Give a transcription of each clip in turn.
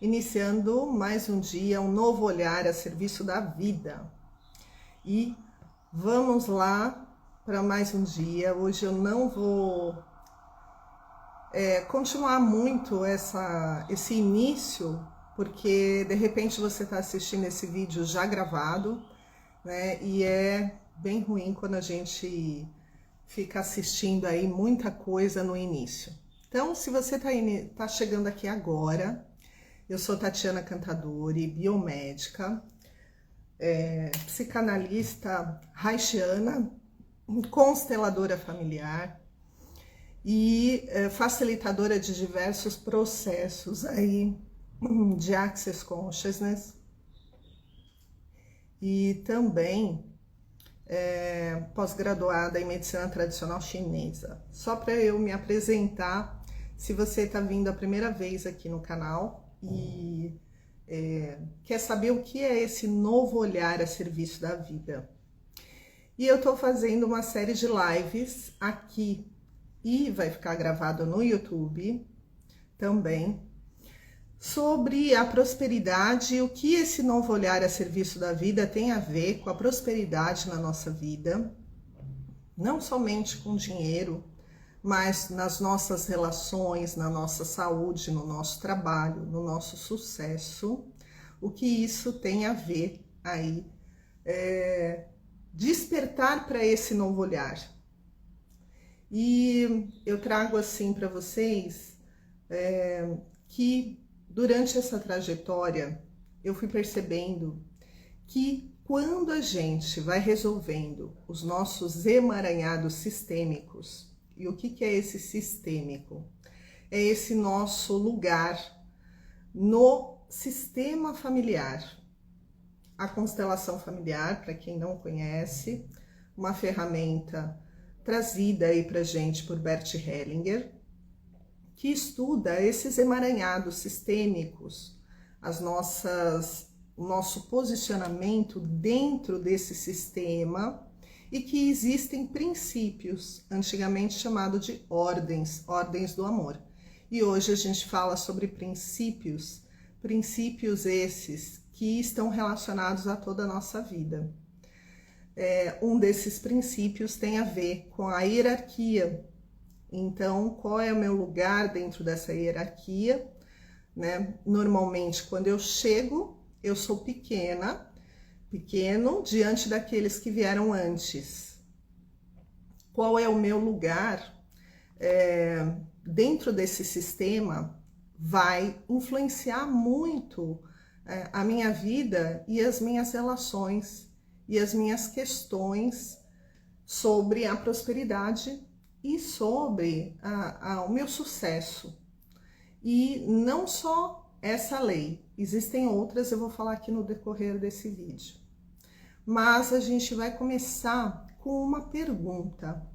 iniciando mais um dia, um novo olhar a serviço da vida. E vamos lá para mais um dia. Hoje eu não vou continuar muito esse início, porque de repente você está assistindo esse vídeo já gravado, né? E é bem ruim quando a gente fica assistindo aí muita coisa no início. Então, se você tá chegando aqui agora, eu sou Tatiana Cantadori, biomédica, psicanalista haitiana, consteladora familiar e facilitadora de diversos processos aí de Access Consciousness e também pós-graduada em medicina tradicional chinesa. Só para eu me apresentar, se você está vindo a primeira vez aqui no canal e quer saber o que é esse novo olhar a serviço da vida. E eu estou fazendo uma série de lives aqui e vai ficar gravado no YouTube também, sobre a prosperidade e o que esse novo olhar a serviço da vida tem a ver com a prosperidade na nossa vida, não somente com dinheiro, mas nas nossas relações, na nossa saúde, no nosso trabalho, no nosso sucesso, o que isso tem a ver aí, despertar para esse novo olhar. E eu trago assim para vocês que durante essa trajetória, eu fui percebendo que quando a gente vai resolvendo os nossos emaranhados sistêmicos, e o que é esse sistêmico? É esse nosso lugar no sistema familiar. A constelação familiar, para quem não conhece, uma ferramenta trazida aí pra gente por Bert Hellinger, que estuda esses emaranhados sistêmicos, o nosso posicionamento dentro desse sistema, e que existem princípios, antigamente chamado de ordens do amor. E hoje a gente fala sobre princípios esses que estão relacionados a toda a nossa vida. Um desses princípios tem a ver com a hierarquia. Então, qual é o meu lugar dentro dessa hierarquia, né? Normalmente, quando eu chego, eu sou pequeno diante daqueles que vieram antes. Qual é o meu lugar dentro desse sistema vai influenciar muito a minha vida e as minhas relações e as minhas questões sobre a prosperidade e sobre o meu sucesso. E não só essa lei, existem outras, eu vou falar aqui no decorrer desse vídeo. Mas a gente vai começar com uma pergunta.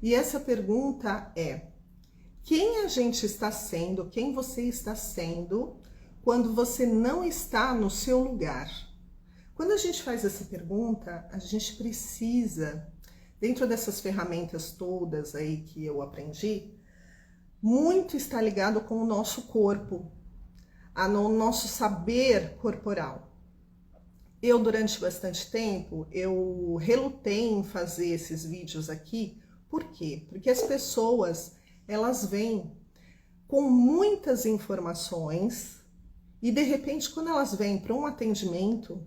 E essa pergunta é: quem a gente está sendo, quem você está sendo, quando você não está no seu lugar? Quando a gente faz essa pergunta, a gente precisa, dentro dessas ferramentas todas aí que eu aprendi, muito está ligado com o nosso corpo, no nosso saber corporal. Eu, durante bastante tempo, eu relutei em fazer esses vídeos aqui. Por quê? Porque as pessoas, elas vêm com muitas informações e, de repente, quando elas vêm para um atendimento,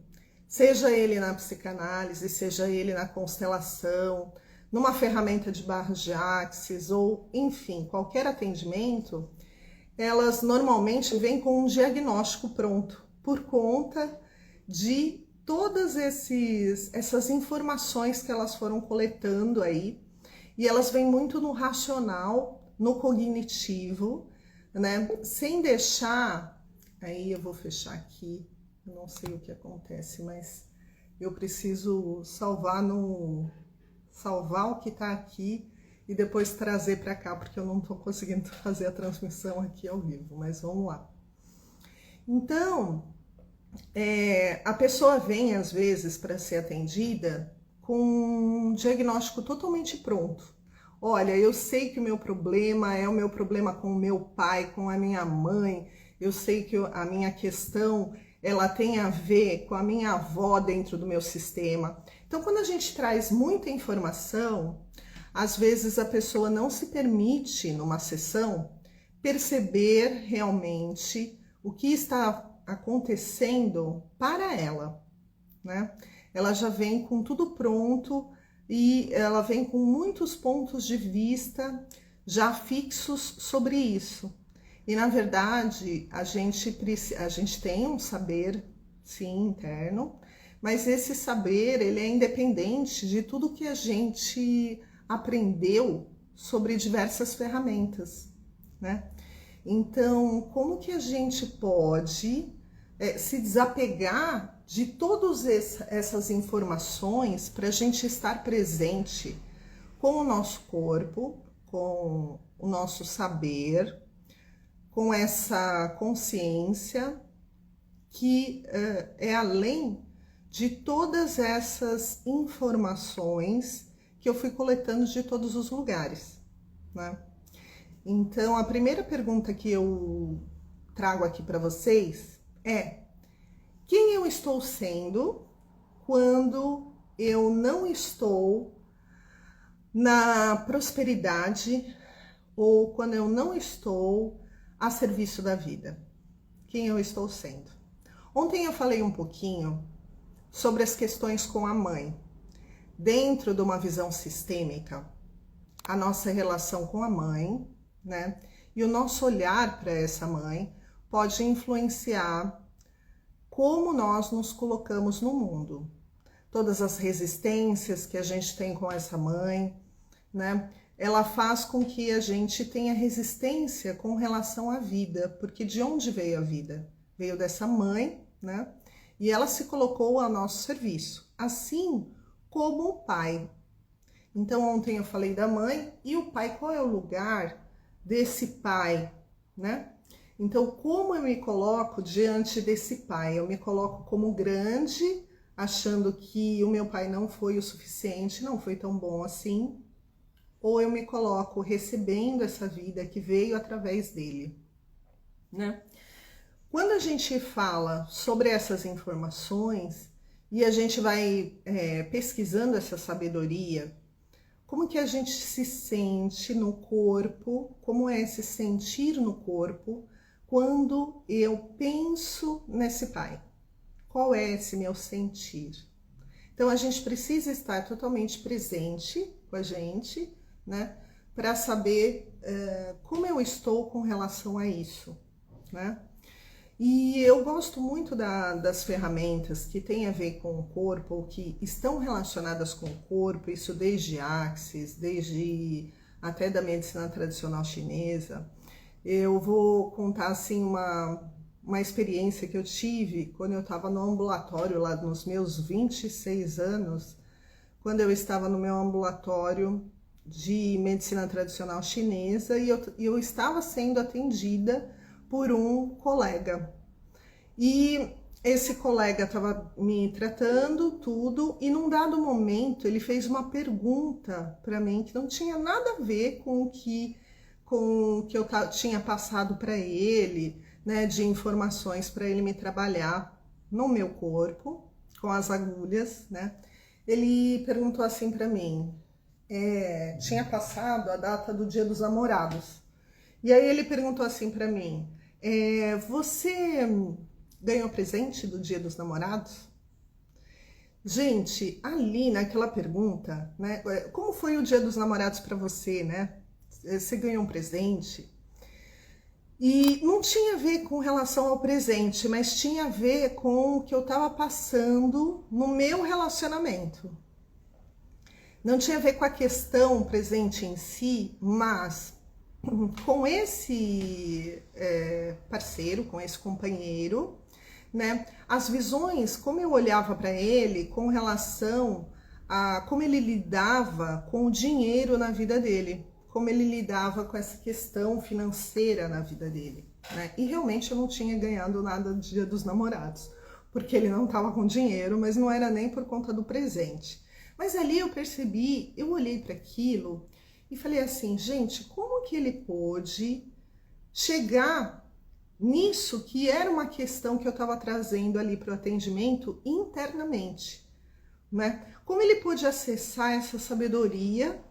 seja ele na psicanálise, seja ele na constelação, numa ferramenta de barras de Axis ou, enfim, qualquer atendimento, elas normalmente vêm com um diagnóstico pronto, por conta de todas essas informações que elas foram coletando aí, e elas vêm muito no racional, no cognitivo, né? Sem deixar, aí eu vou fechar aqui, eu não sei o que acontece, mas eu preciso salvar o que tá aqui e depois trazer para cá, porque eu não tô conseguindo fazer a transmissão aqui ao vivo, mas vamos lá. Então, a pessoa vem às vezes para ser atendida com um diagnóstico totalmente pronto. Olha, eu sei que o meu problema é o meu problema com o meu pai, com a minha mãe, eu sei que a minha questão, ela tem a ver com a minha avó dentro do meu sistema. Então, quando a gente traz muita informação, às vezes a pessoa não se permite, numa sessão, perceber realmente o que está acontecendo para ela, né? Ela já vem com tudo pronto e ela vem com muitos pontos de vista já fixos sobre isso. E na verdade, a gente tem um saber, sim, interno, mas esse saber, ele é independente de tudo que a gente aprendeu sobre diversas ferramentas, né? Então, como que a gente pode se desapegar de todas essas informações para a gente estar presente com o nosso corpo, com o nosso saber, com essa consciência que é além de todas essas informações que eu fui coletando de todos os lugares, né? Então, a primeira pergunta que eu trago aqui para vocês é: quem eu estou sendo quando eu não estou na prosperidade ou quando eu não estou a serviço da vida? Quem eu estou sendo? Ontem eu falei um pouquinho sobre as questões com a mãe. Dentro de uma visão sistêmica, a nossa relação com a mãe, né, e o nosso olhar para essa mãe pode influenciar como nós nos colocamos no mundo. Todas as resistências que a gente tem com essa mãe, né, ela faz com que a gente tenha resistência com relação à vida, porque de onde veio a vida? Veio dessa mãe, né, e ela se colocou a nosso serviço, assim como o pai. Então, ontem eu falei da mãe e o pai, qual é o lugar desse pai, né? Então, como eu me coloco diante desse pai? Eu me coloco como grande, achando que o meu pai não foi o suficiente, não foi tão bom assim, ou eu me coloco recebendo essa vida que veio através dele, né? Quando a gente fala sobre essas informações e a gente vai pesquisando essa sabedoria, como que a gente se sente no corpo, como é se sentir no corpo quando eu penso nesse pai? Qual é esse meu sentir? Então, a gente precisa estar totalmente presente com a gente, né? Para saber como eu estou com relação a isso, né? E eu gosto muito das ferramentas que têm a ver com o corpo, ou que estão relacionadas com o corpo, isso desde Axis, desde até da medicina tradicional chinesa. Eu vou contar assim uma experiência que eu tive quando eu estava no ambulatório, lá nos meus 26 anos, quando eu estava no meu ambulatório de medicina tradicional chinesa e eu estava sendo atendida por um colega. E esse colega estava me tratando tudo e num dado momento ele fez uma pergunta para mim que não tinha nada a ver com o que eu tinha passado para ele, né, de informações para ele me trabalhar no meu corpo com as agulhas, né? Ele perguntou assim para mim, tinha passado a data do Dia dos Namorados. E aí ele perguntou assim para mim, você ganhou presente do Dia dos Namorados? Gente, ali naquela pergunta, né, como foi o Dia dos Namorados para você, né? Você ganhou um presente? E não tinha a ver com relação ao presente, mas tinha a ver com o que eu estava passando no meu relacionamento. Não tinha a ver com a questão presente em si, mas com esse parceiro, com esse companheiro, né? As visões, como eu olhava para ele com relação a como ele lidava com o dinheiro na vida dele, como ele lidava com essa questão financeira na vida dele, né? E realmente eu não tinha ganhado nada do Dia dos Namorados, porque ele não estava com dinheiro, mas não era nem por conta do presente. Mas ali eu percebi, eu olhei para aquilo e falei assim, gente, como que ele pôde chegar nisso que era uma questão que eu estava trazendo ali para o atendimento internamente, né? Como ele pôde acessar essa sabedoria,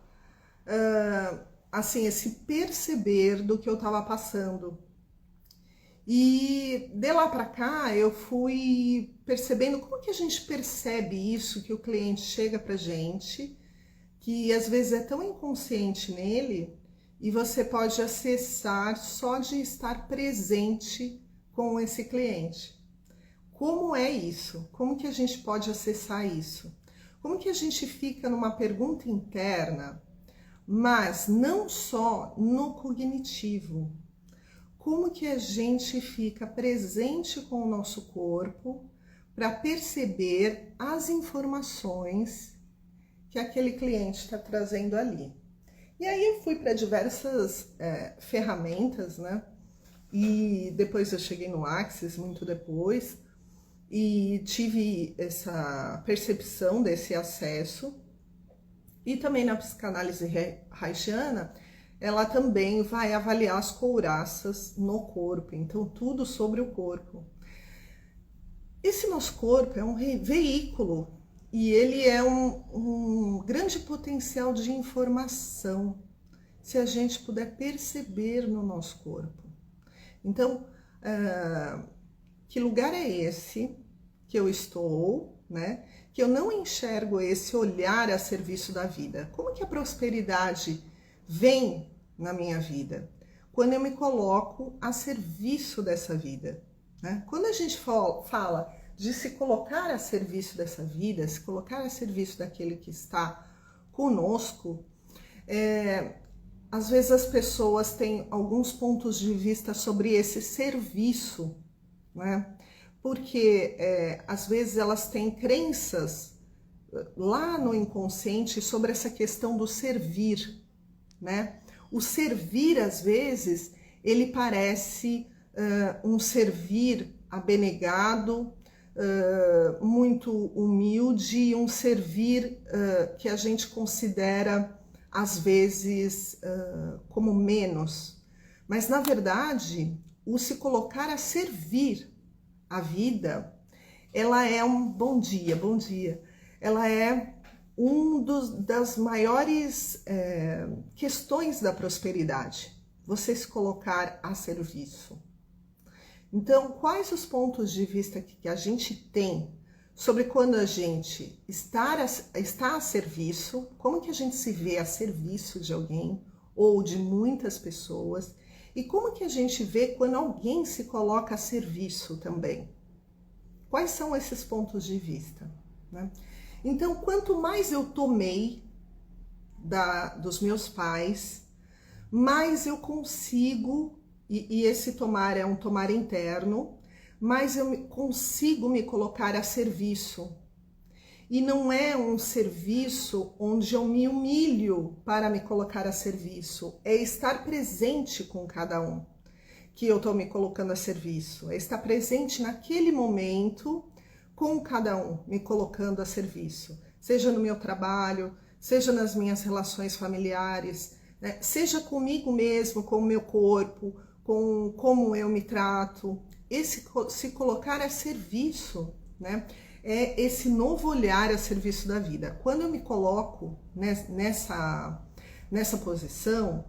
assim, esse perceber do que eu estava passando. E de lá para cá eu fui percebendo como que a gente percebe isso, que o cliente chega para gente, que às vezes é tão inconsciente nele, e você pode acessar só de estar presente com esse cliente. Como é isso? Como que a gente pode acessar isso? Como que a gente fica numa pergunta interna, mas não só no cognitivo? Como que a gente fica presente com o nosso corpo para perceber as informações que aquele cliente está trazendo ali? E aí eu fui para diversas ferramentas, né? E depois eu cheguei no Axis, muito depois, e tive essa percepção desse acesso. E também na psicanálise haitiana, ela também vai avaliar as couraças no corpo, então tudo sobre o corpo. Esse nosso corpo é um veículo e ele é um grande potencial de informação, se a gente puder perceber no nosso corpo. Então, que lugar é esse que eu estou, né? Que eu não enxergo esse olhar a serviço da vida? Como que a prosperidade vem na minha vida? Quando eu me coloco a serviço dessa vida, né? Quando a gente fala de se colocar a serviço dessa vida, se colocar a serviço daquele que está conosco, às vezes as pessoas têm alguns pontos de vista sobre esse serviço, né? Porque às vezes elas têm crenças lá no inconsciente sobre essa questão do servir, né? O servir, às vezes, ele parece um servir abnegado, muito humilde, um servir que a gente considera, às vezes, como menos. Mas, na verdade, o se colocar a servir a vida, ela é um bom dia, ela é das maiores questões da prosperidade, você se colocar a serviço. Então, quais os pontos de vista que a gente tem sobre quando a gente está a serviço, como que a gente se vê a serviço de alguém ou de muitas pessoas, e como que a gente vê quando alguém se coloca a serviço também? Quais são esses pontos de vista, né? Então, quanto mais eu tomei dos meus pais, mais eu consigo, e esse tomar é um tomar interno, mais eu consigo me colocar a serviço. E não é um serviço onde eu me humilho para me colocar a serviço, é estar presente com cada um que eu estou me colocando a serviço, é estar presente naquele momento com cada um, me colocando a serviço, seja no meu trabalho, seja nas minhas relações familiares, né? Seja comigo mesmo, com o meu corpo, com como eu me trato, esse se colocar a serviço, né? É esse novo olhar a serviço da vida. Quando eu me coloco nessa posição,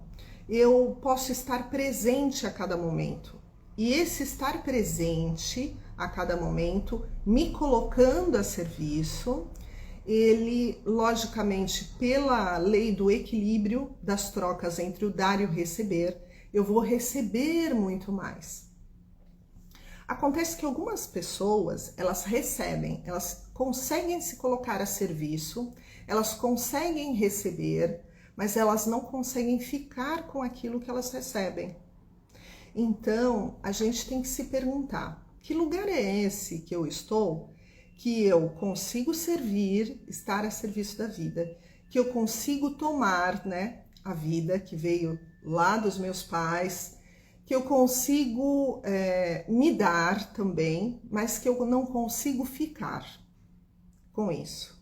eu posso estar presente a cada momento. E esse estar presente a cada momento, me colocando a serviço, ele, logicamente, pela lei do equilíbrio das trocas entre o dar e o receber, eu vou receber muito mais. Acontece que algumas pessoas, elas recebem, elas conseguem se colocar a serviço, elas conseguem receber, mas elas não conseguem ficar com aquilo que elas recebem. Então, a gente tem que se perguntar, que lugar é esse que eu estou, que eu consigo servir, estar a serviço da vida, que eu consigo tomar, né, a vida que veio lá dos meus pais, que eu consigo me dar também, mas que eu não consigo ficar com isso.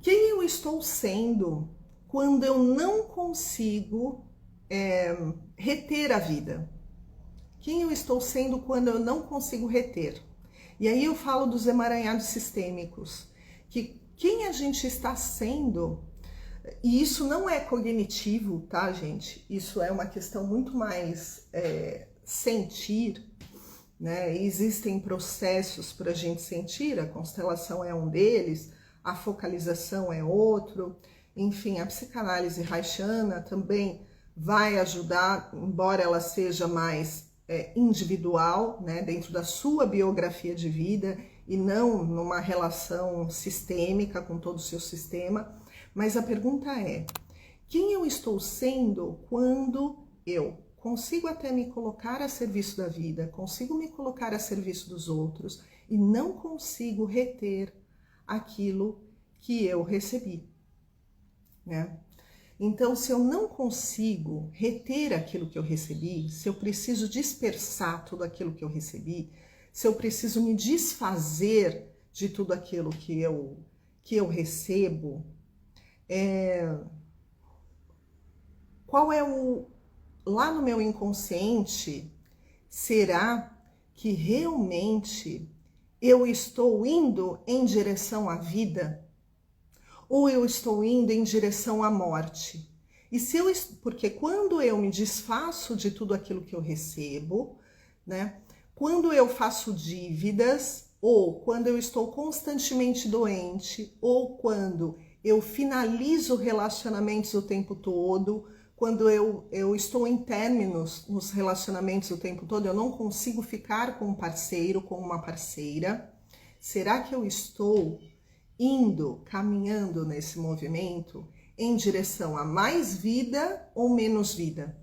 Quem eu estou sendo quando eu não consigo reter a vida? Quem eu estou sendo quando eu não consigo reter? E aí eu falo dos emaranhados sistêmicos, que quem a gente está sendo, e isso não é cognitivo, tá, gente? Isso é uma questão muito mais sentir, né? Existem processos para a gente sentir, a constelação é um deles, a focalização é outro, enfim, a psicanálise haitiana também vai ajudar, embora ela seja mais individual, né, dentro da sua biografia de vida e não numa relação sistêmica com todo o seu sistema. Mas a pergunta é, quem eu estou sendo quando eu consigo até me colocar a serviço da vida, consigo me colocar a serviço dos outros e não consigo reter aquilo que eu recebi, né? Então, se eu não consigo reter aquilo que eu recebi, se eu preciso dispersar tudo aquilo que eu recebi, se eu preciso me desfazer de tudo aquilo que eu recebo, qual é lá no meu inconsciente, será que realmente eu estou indo em direção à vida? Ou eu estou indo em direção à morte? E porque quando eu me desfaço de tudo aquilo que eu recebo, né? Quando eu faço dívidas, ou quando eu estou constantemente doente, ou quando eu finalizo relacionamentos o tempo todo, quando eu estou em términos nos relacionamentos o tempo todo, eu não consigo ficar com um parceiro, com uma parceira, será que eu estou caminhando nesse movimento em direção a mais vida ou menos vida?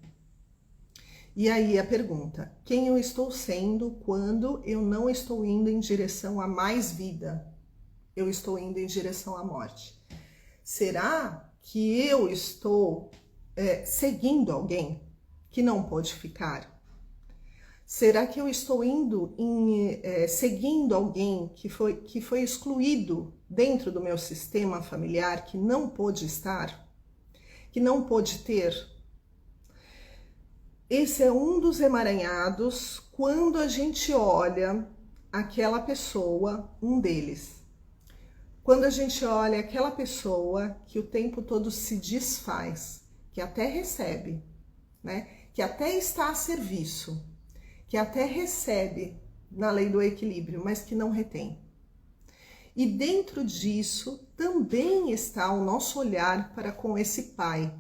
E aí a pergunta, quem eu estou sendo quando eu não estou indo em direção a mais vida? Eu estou indo em direção à morte. Será que eu estou seguindo alguém que não pode ficar? Será que eu estou indo seguindo alguém que foi excluído dentro do meu sistema familiar, que não pôde estar, que não pôde ter? Esse é um dos emaranhados quando a gente olha aquela pessoa, um deles. Quando a gente olha aquela pessoa que o tempo todo se desfaz, que até recebe, né? Que até está a serviço, que até recebe na lei do equilíbrio, mas que não retém. E dentro disso também está o nosso olhar para com esse pai.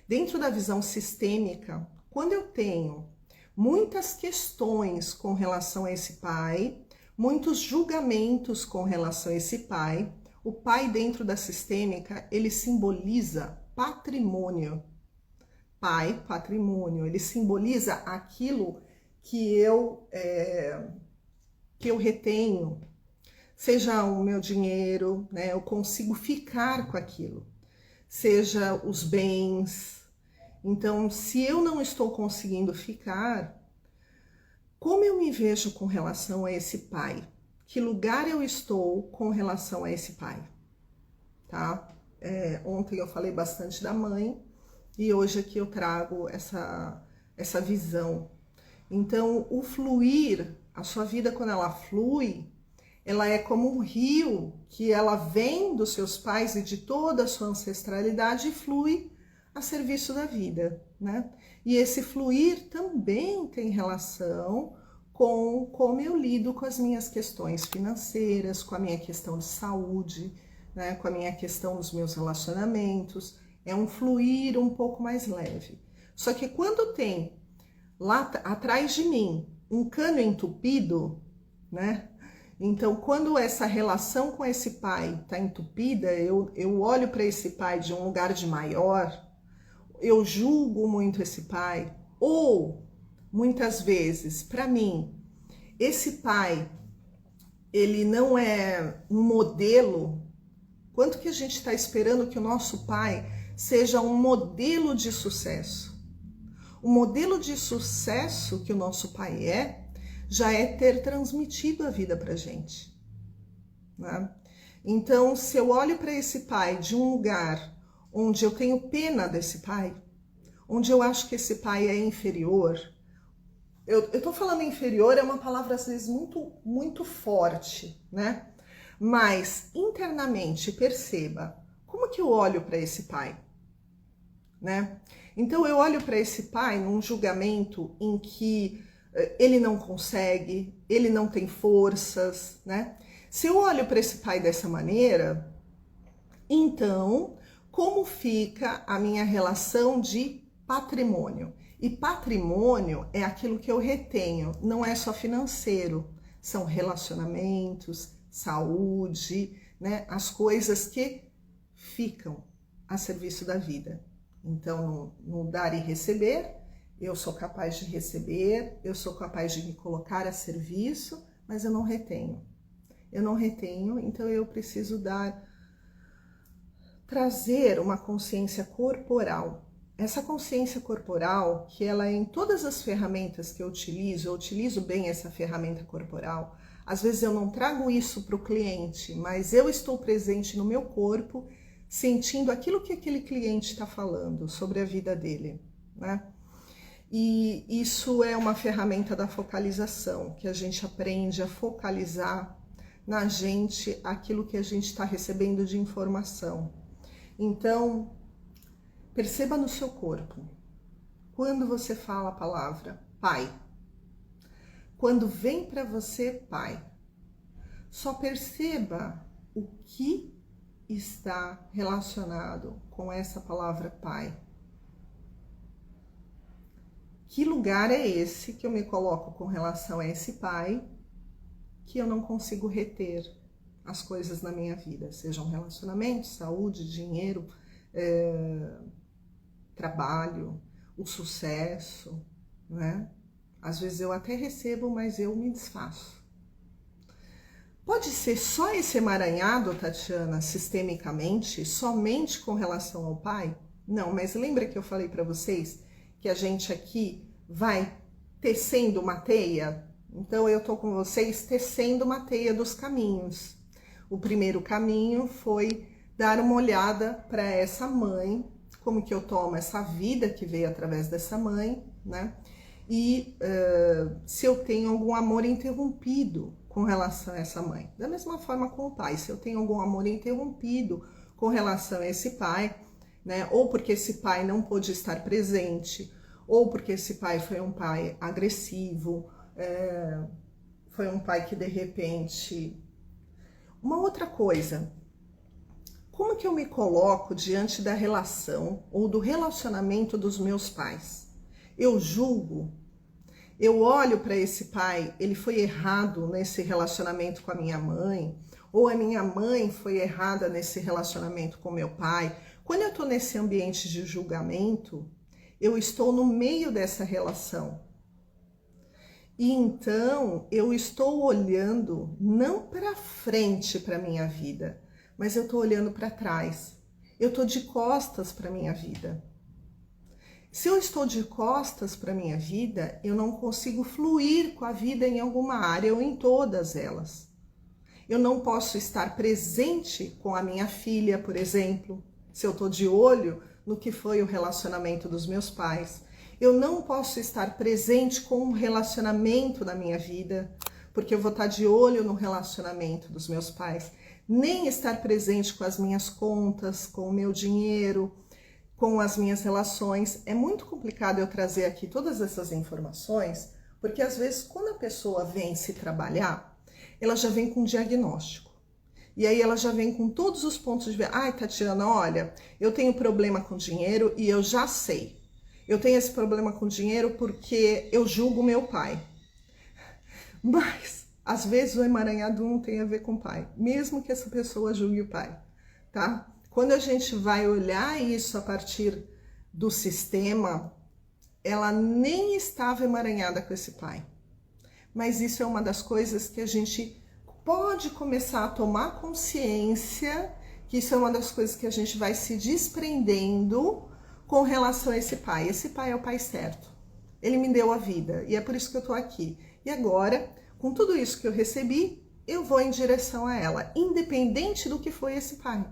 Dentro da visão sistêmica, quando eu tenho muitas questões com relação a esse pai, muitos julgamentos com relação a esse pai, o pai dentro da sistêmica, ele simboliza patrimônio. Pai, patrimônio, ele simboliza aquilo que eu retenho, seja o meu dinheiro, né? Eu consigo ficar com aquilo, seja os bens. Então, se eu não estou conseguindo ficar, como eu me vejo com relação a esse pai? Que lugar eu estou com relação a esse pai? Tá? Ontem eu falei bastante da mãe e hoje aqui eu trago essa visão. Então, o fluir, a sua vida quando ela flui, ela é como um rio que ela vem dos seus pais e de toda a sua ancestralidade e flui a serviço da vida, né? E esse fluir também tem relação com como eu lido com as minhas questões financeiras, com a minha questão de saúde, né? Com a minha questão dos meus relacionamentos. É um fluir um pouco mais leve. Só que quando tem lá atrás de mim um cano entupido, né? Então, quando essa relação com esse pai está entupida, eu olho para esse pai de um lugar de maior, eu julgo muito esse pai, ou muitas vezes, para mim, esse pai, ele não é um modelo. Quanto que a gente está esperando que o nosso pai seja um modelo de sucesso? O modelo de sucesso que o nosso pai já é ter transmitido a vida para a gente, né? Então, se eu olho para esse pai de um lugar onde eu tenho pena desse pai, onde eu acho que esse pai é inferior, eu tô falando inferior, é uma palavra às vezes muito forte, né? Mas internamente, perceba, como que eu olho para esse pai, né? Então eu olho para esse pai num julgamento em que ele não consegue, ele não tem forças, né? Se eu olho para esse pai dessa maneira, então como fica a minha relação de patrimônio? E patrimônio é aquilo que eu retenho, não é só financeiro, são relacionamentos, saúde, né? As coisas que ficam a serviço da vida. Então, no dar e receber, eu sou capaz de receber, eu sou capaz de me colocar a serviço, mas eu não retenho. Eu não retenho, então eu preciso trazer uma consciência corporal. Essa consciência corporal, que ela é em todas as ferramentas que eu utilizo bem essa ferramenta corporal. Às vezes eu não trago isso para o cliente, mas eu estou presente no meu corpo, sentindo aquilo que aquele cliente está falando sobre a vida dele, né? E isso é uma ferramenta da focalização, que a gente aprende a focalizar na gente aquilo que a gente está recebendo de informação. Então, perceba no seu corpo, quando você fala a palavra pai, quando vem para você pai, só perceba o que está relacionado com essa palavra pai. Que lugar é esse que eu me coloco com relação a esse pai que eu não consigo reter as coisas na minha vida, sejam relacionamentos, saúde, dinheiro, trabalho, o sucesso, né? Às vezes eu até recebo, mas eu me desfaço. Pode ser só esse emaranhado, Tatiana, sistemicamente, somente com relação ao pai? Não, mas lembra que eu falei para vocês que a gente aqui vai tecendo uma teia? Então eu tô com vocês tecendo uma teia dos caminhos. O primeiro caminho foi dar uma olhada para essa mãe, como que eu tomo essa vida que veio através dessa mãe, né? E se eu tenho algum amor interrompido com relação a essa mãe. Da mesma forma com o pai, se eu tenho algum amor interrompido com relação a esse pai, né? Ou porque esse pai não pôde estar presente, ou porque esse pai foi um pai agressivo, foi um pai que de repente... Uma outra coisa, como que eu me coloco diante da relação ou do relacionamento dos meus pais? Eu julgo? Eu olho para esse pai, ele foi errado nesse relacionamento com a minha mãe, ou a minha mãe foi errada nesse relacionamento com meu pai. Quando eu estou nesse ambiente de julgamento, eu estou no meio dessa relação. E então eu estou olhando não para frente para a minha vida, mas eu estou olhando para trás. Eu estou de costas para a minha vida. Se eu estou de costas para a minha vida, eu não consigo fluir com a vida em alguma área ou em todas elas. Eu não posso estar presente com a minha filha, por exemplo, se eu estou de olho no que foi o relacionamento dos meus pais. Eu não posso estar presente com um relacionamento na minha vida, porque eu vou estar de olho no relacionamento dos meus pais. Nem estar presente com as minhas contas, com o meu dinheiro, com as minhas relações. É muito complicado eu trazer aqui todas essas informações, porque às vezes quando a pessoa vem se trabalhar, ela já vem com um diagnóstico. E aí ela já vem com todos os pontos de vista. Ai, Tatiana, olha, eu tenho problema com dinheiro e eu já sei. Eu tenho esse problema com dinheiro porque eu julgo meu pai. Mas, às vezes, o emaranhado não tem a ver com o pai, mesmo que essa pessoa julgue o pai, tá? Quando a gente vai olhar isso a partir do sistema, ela nem estava emaranhada com esse pai. Mas isso é uma das coisas que a gente pode começar a tomar consciência, que isso é uma das coisas que a gente vai se desprendendo com relação a esse pai. Esse pai é o pai certo. Ele me deu a vida e é por isso que eu tô aqui. E agora, com tudo isso que eu recebi, eu vou em direção a ela, independente do que foi esse pai.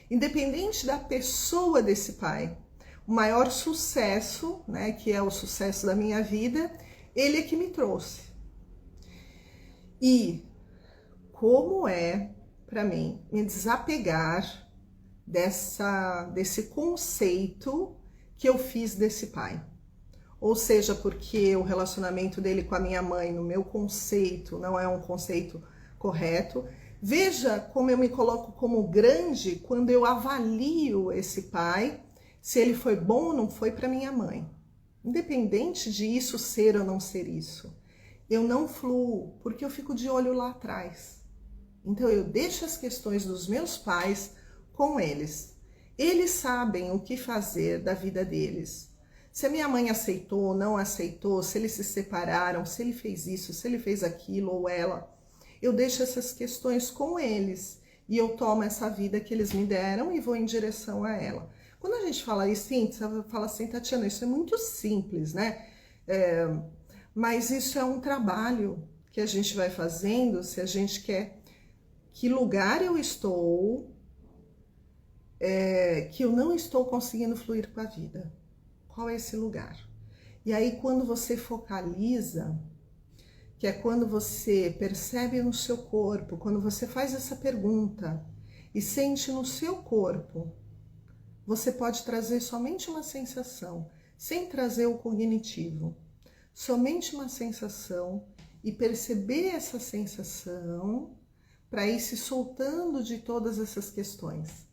Independente da pessoa desse pai. O maior sucesso, né, que é o sucesso da minha vida, Ele é que me trouxe. E como é para mim me desapegar desse conceito que eu fiz desse pai? Ou seja, porque o relacionamento dele com a minha mãe, no meu conceito, não é um conceito correto. Veja como eu me coloco como grande quando eu avalio esse pai, se ele foi bom ou não foi para minha mãe. Independente de isso ser ou não ser isso. Eu não fluo, porque eu fico de olho lá atrás. Então eu deixo as questões dos meus pais com eles. Eles sabem o que fazer da vida deles. Se a minha mãe aceitou ou não aceitou, se eles se separaram, se ele fez isso, se ele fez aquilo ou ela, eu deixo essas questões com eles e eu tomo essa vida que eles me deram e vou em direção a ela. Quando a gente fala isso, você fala assim, Tatiana, isso é muito simples, né? Mas isso é um trabalho que a gente vai fazendo se a gente quer. Que lugar eu estou, que eu não estou conseguindo fluir com a vida? Qual é esse lugar? E aí quando você focaliza, que é quando você percebe no seu corpo, quando você faz essa pergunta e sente no seu corpo, você pode trazer somente uma sensação, sem trazer o cognitivo, somente uma sensação e perceber essa sensação para ir se soltando de todas essas questões.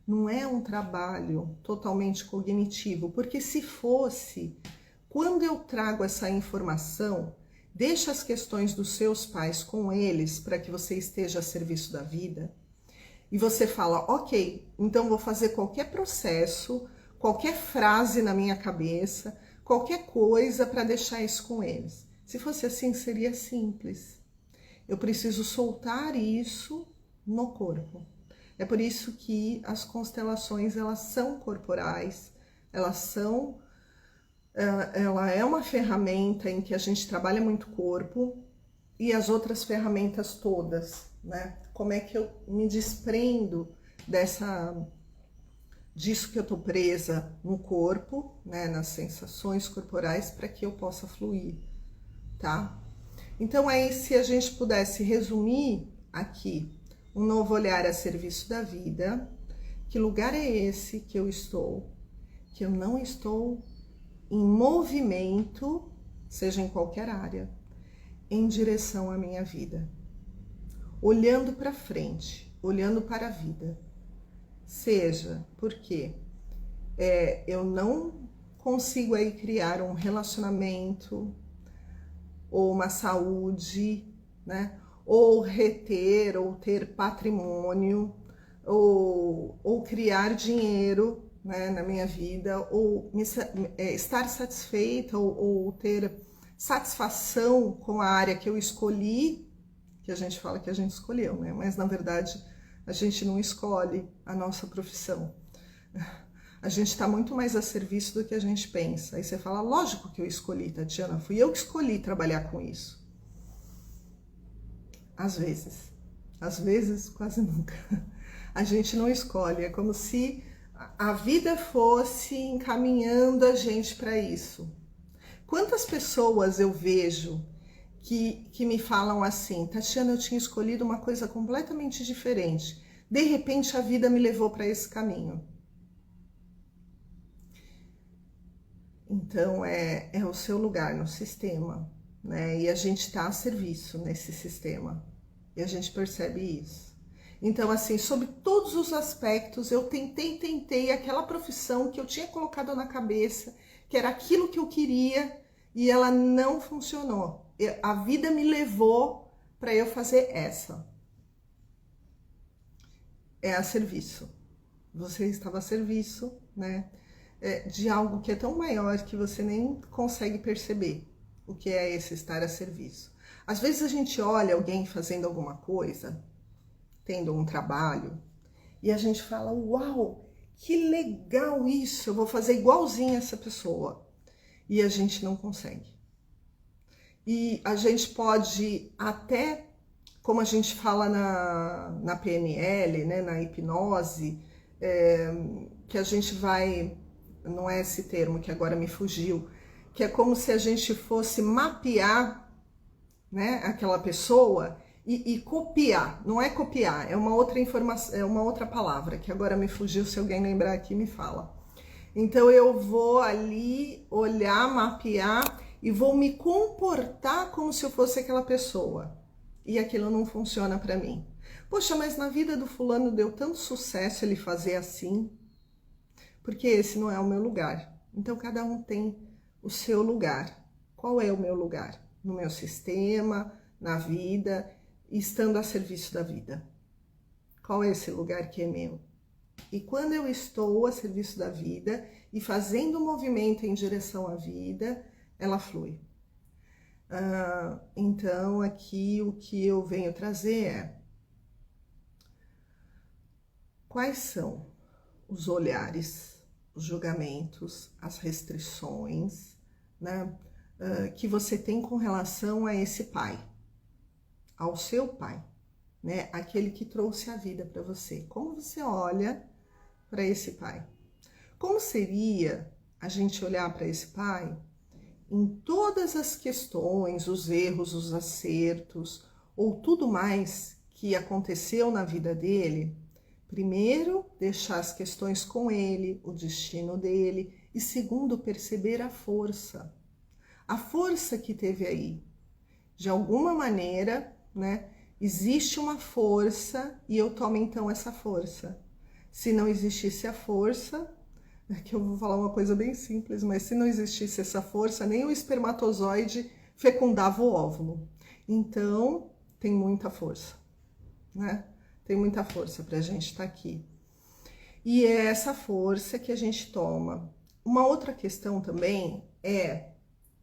Não é um trabalho totalmente cognitivo, porque se fosse, quando eu trago essa informação, deixa as questões dos seus pais com eles para que você esteja a serviço da vida, e você fala, ok, então vou fazer qualquer processo, qualquer frase na minha cabeça, qualquer coisa para deixar isso com eles. Se fosse assim, seria simples. Eu preciso soltar isso no corpo. É por isso que as constelações, elas são corporais, ela é uma ferramenta em que a gente trabalha muito corpo e as outras ferramentas todas, né? Como é que eu me desprendo disso que eu tô presa no corpo, né? Nas sensações corporais, para que eu possa fluir, tá? Então aí, se a gente pudesse resumir aqui, um novo olhar a serviço da vida. Que lugar é esse que eu estou? Que eu não estou em movimento, seja em qualquer área, em direção à minha vida. Olhando para frente, olhando para a vida. Seja porque eu não consigo aí criar um relacionamento ou uma saúde, né? Ou reter, ou ter patrimônio, ou criar dinheiro, né, na minha vida, ou estar satisfeita, ou ter satisfação com a área que eu escolhi, que a gente fala que a gente escolheu, né? Mas na verdade a gente não escolhe a nossa profissão. A gente está muito mais a serviço do que a gente pensa. Aí você fala, lógico que eu escolhi, Tatiana, fui eu que escolhi trabalhar com isso. Às vezes quase nunca. A gente não escolhe, é como se a vida fosse encaminhando a gente para isso. Quantas pessoas eu vejo que me falam assim, Tatiana, eu tinha escolhido uma coisa completamente diferente, de repente a vida me levou para esse caminho. Então é o seu lugar no sistema, né? E a gente está a serviço nesse sistema. E a gente percebe isso. Então, assim, sobre todos os aspectos, eu tentei aquela profissão que eu tinha colocado na cabeça, que era aquilo que eu queria, e ela não funcionou. A vida me levou para eu fazer essa. É a serviço. Você estava a serviço, né? De algo que é tão maior que você nem consegue perceber o que é esse estar a serviço. Às vezes a gente olha alguém fazendo alguma coisa, tendo um trabalho, e a gente fala, uau, que legal isso, eu vou fazer igualzinho essa pessoa. E a gente não consegue. E a gente pode até, como a gente fala na PNL, né, na hipnose, que a gente vai, não é esse termo que agora me fugiu, que é como se a gente fosse mapear, né, aquela pessoa e copiar. Não é copiar, é uma outra informação, é uma outra palavra, que agora me fugiu, se alguém lembrar aqui me fala. Então eu vou ali olhar, mapear e vou me comportar como se eu fosse aquela pessoa. E aquilo não funciona para mim. Poxa, mas na vida do fulano deu tanto sucesso ele fazer assim, porque esse não é o meu lugar. Então cada um tem o seu lugar. Qual é o meu lugar? No meu sistema, na vida, estando a serviço da vida. Qual é esse lugar que é meu? E quando eu estou a serviço da vida e fazendo um movimento em direção à vida, ela flui. Então aqui o que eu venho trazer é: quais são os olhares, os julgamentos, as restrições, né, que você tem com relação a esse pai, ao seu pai, né, aquele que trouxe a vida para você. Como você olha para esse pai? Como seria a gente olhar para esse pai em todas as questões, os erros, os acertos, ou tudo mais que aconteceu na vida dele? Primeiro, deixar as questões com ele, o destino dele, e segundo, perceber a força que teve aí. De alguma maneira, né, existe uma força e eu tomo então essa força. Se não existisse a força, que eu vou falar uma coisa bem simples, mas se não existisse essa força, nem o espermatozoide fecundava o óvulo. Então, tem muita força, né? Tem muita força para a gente estar aqui. E é essa força que a gente toma. Uma outra questão também é: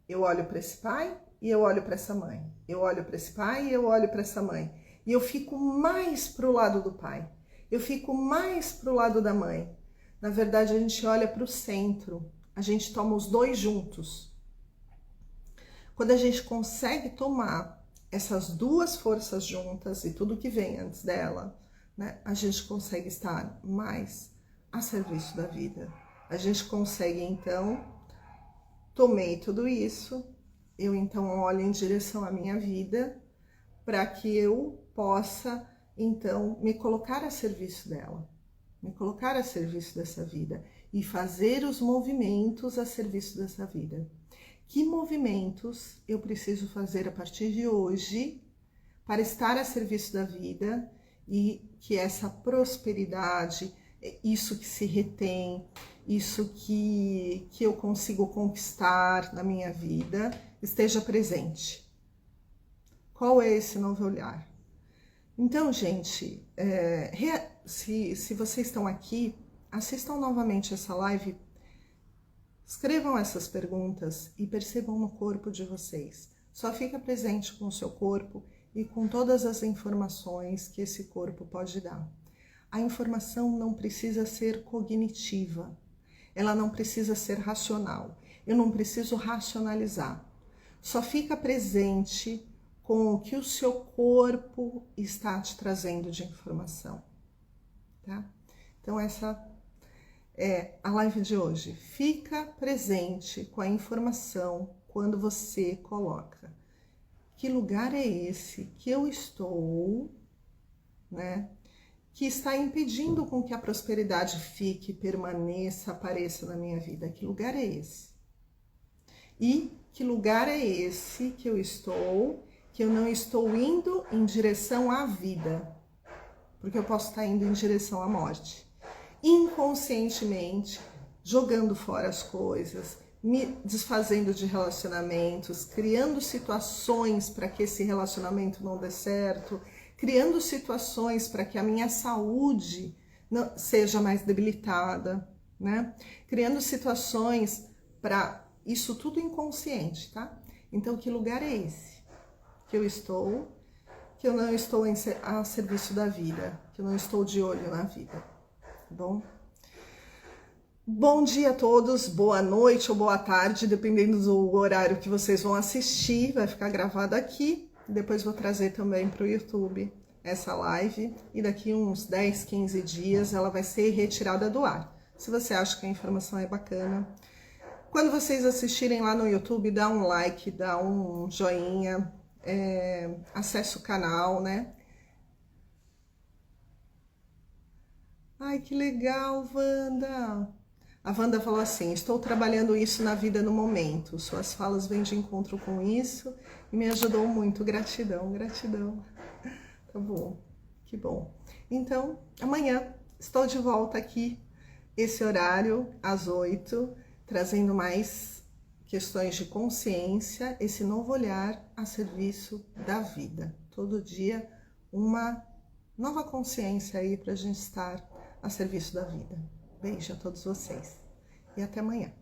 eu olho para esse pai e eu olho para essa mãe. Eu olho para esse pai e eu olho para essa mãe. E eu fico mais para o lado do pai. Eu fico mais para o lado da mãe. Na verdade, a gente olha para o centro. A gente toma os dois juntos. Quando a gente consegue tomar essas duas forças juntas e tudo que vem antes dela, né, a gente consegue estar mais a serviço da vida. A gente consegue, então, tomei tudo isso, eu então olho em direção à minha vida para que eu possa, então, me colocar a serviço dela, me colocar a serviço dessa vida e fazer os movimentos a serviço dessa vida. Que movimentos eu preciso fazer a partir de hoje para estar a serviço da vida e que essa prosperidade, isso que se retém, isso que eu consigo conquistar na minha vida, esteja presente? Qual é esse novo olhar? Então, gente, se vocês estão aqui, assistam novamente essa live, escrevam essas perguntas e percebam no corpo de vocês. Só fica presente com o seu corpo e com todas as informações que esse corpo pode dar. A informação não precisa ser cognitiva, ela não precisa ser racional. Eu não preciso racionalizar. Só fica presente com o que o seu corpo está te trazendo de informação, tá? Então essa é a live de hoje. Fica presente com a informação quando você coloca: que lugar é esse que eu estou, né, que está impedindo com que a prosperidade fique, permaneça, apareça na minha vida? Que lugar é esse? E que lugar é esse que eu estou, que eu não estou indo em direção à vida? Porque eu posso estar indo em direção à morte. Inconscientemente, jogando fora as coisas, me desfazendo de relacionamentos, criando situações para que esse relacionamento não dê certo, criando situações para que a minha saúde não seja mais debilitada, né? Criando situações para isso tudo inconsciente, tá? Então, que lugar é esse que eu estou, que eu não estou a serviço da vida, que eu não estou de olho na vida, tá bom? Bom dia a todos, boa noite ou boa tarde, dependendo do horário que vocês vão assistir, vai ficar gravado aqui. Depois vou trazer também para o YouTube essa live e daqui uns 10, 15 dias ela vai ser retirada do ar. Se você acha que a informação é bacana, Quando vocês assistirem lá no YouTube, dá um like, dá um joinha, acesse o canal, né? Ai, que legal, Wanda! A Wanda falou assim, estou trabalhando isso na vida no momento. Suas falas vêm de encontro com isso e me ajudou muito. Gratidão, gratidão. Tá bom, que bom. Então, amanhã estou de volta aqui, esse horário, às 8, trazendo mais questões de consciência, esse novo olhar a serviço da vida. Todo dia, uma nova consciência aí para a gente estar a serviço da vida. Beijo a todos vocês e até amanhã.